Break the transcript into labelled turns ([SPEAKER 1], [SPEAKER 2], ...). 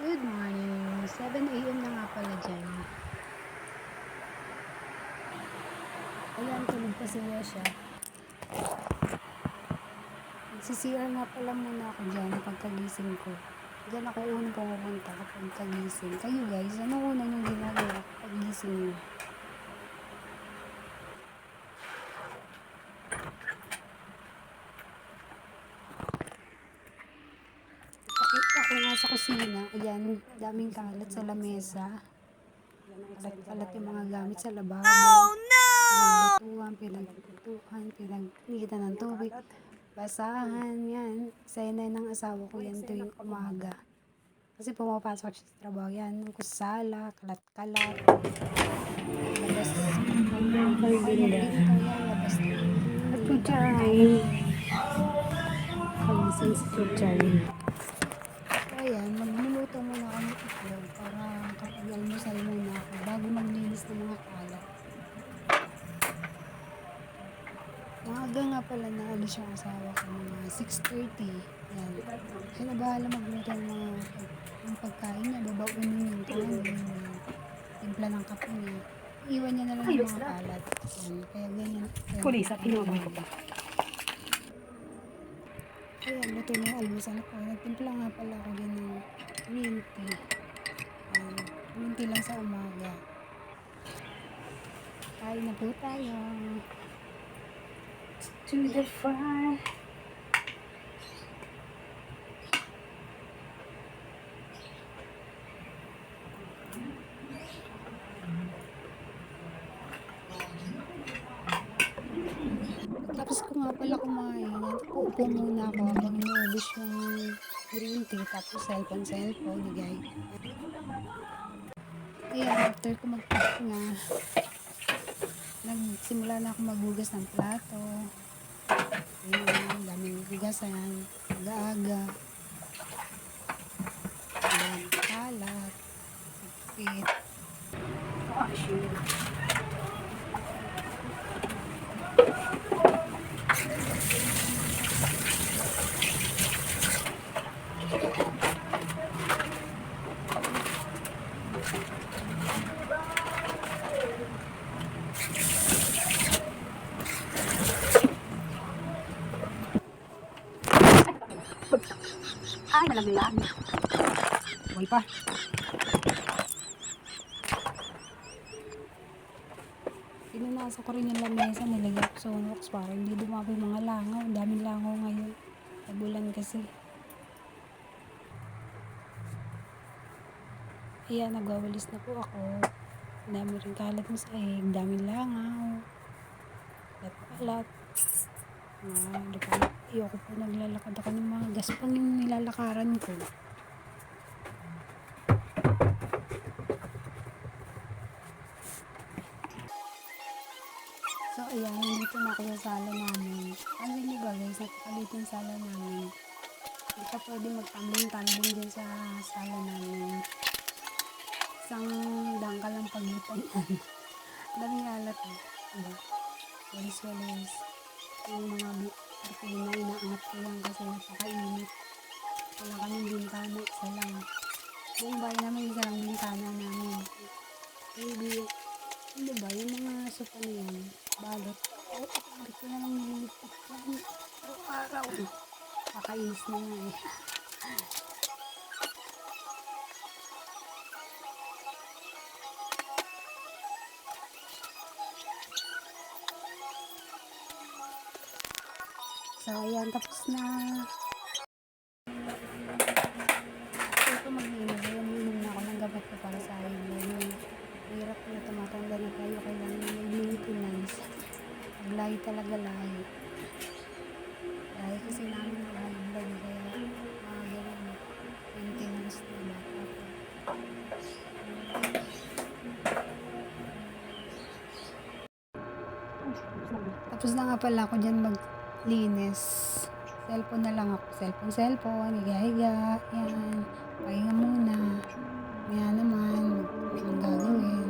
[SPEAKER 1] Good morning. 7 AM na nga pala dyan. Ayan, tulog pa si Yesha. Nagsisira nga pala muna ako dyan pagkagising ko. Diyan ako unang pumupunta kapag kagising. Kayo guys, ano unang yung ginagawa kapag gising nyo? Ako nga sa kusina. Ayan, daming kalat sa lamesa. Kalat yung mga gamit sa lababo. Oh no! Pinaglutuan, pinaginitan ng tubig. Basahan, yan. Sanay ng asawa ko yan tuwing umaga. Kasi pumapasok siya sa trabaho yan. Kusala, kalat-kalat. Labas. Labas.
[SPEAKER 2] Kuchain. Kalising si Kuchain.
[SPEAKER 1] Ayan, magluluto muna ako ng itlog para kapag almusal muna ako bago maglinis ng mga kalat. Maaga nga pala na alis yung asawa ko mga 6:30. Yan. Siya na bahala magluto ng pagkain niya. Babaunin yung kanin. Timpla ng kape niya. Iwan niya na lang yung mga kalat. Yan. Kaya ganyan.
[SPEAKER 2] Kulisa, tinawag ko ba?
[SPEAKER 1] Ayan, luto na yung almusal ko. Nagtimpla nga pala ako din ng green tea. Green tea lang sa umaga. Kain na po tayo.
[SPEAKER 2] To the fire.
[SPEAKER 1] Tapos ko nga pala kumain. Upo muna ako habang inuubos yung green tea. Tapos cellphone. Ligay. Ayan, after ko magpahinga, nagsimula na ako maghugas ng plato. Ayan, daming hugasan. Aga-aga. Ayan, kalat. Pit.
[SPEAKER 2] Ay, nalagyan. Buhay pa.
[SPEAKER 1] Pinunasa ko rin yung lamesa, nilagyan ko sa Unox para hindi dumabi mga langaw. Ang daming langaw ngayon. Tabulan kasi. Ayan, nagwawalis na po ako. Ang dami rin kalat mo sa sahig. Daming langaw. Kalat. Ayoko po naglalakad ako ng mga gaspang yung nilalakaran ko. So ayan, nandito na ako sa sala namin. Ano nyo ba guys, napakalit yung sala namin. Hindi ka pwede magtambling-tambling din sa sala namin. Isang dangkal lang pagitan yan. Daming alat eh. Walis-walis. Yung mga kartina, inaangat ko lang kasi napakainit. Wala kaming bintana, isa lang. Buong bahay namin, isa lang bintana namin. Maybe, ano ba, yung mga sopa na yan, balot. Hindi ko na lang nililipit yan. Araw-araw. Pakainis na nga eh. So, ayan, tapos na. Ito mag-iinom. Umiinom na ako ng gamot ko para sa akin. Hirap na tumatanda na tayo. Kailangan na mag-maintenance. Maglahi talaga lahi. Lahi kasi namin lahi blood. Kaya ganun. Maintenance na bata ko. Tapos na nga pala ako dyan maglinis. Cellphone na lang ako. Cellphone. Higa-higa. Yan. Pahinga muna. Kaya naman. Anong gagawin?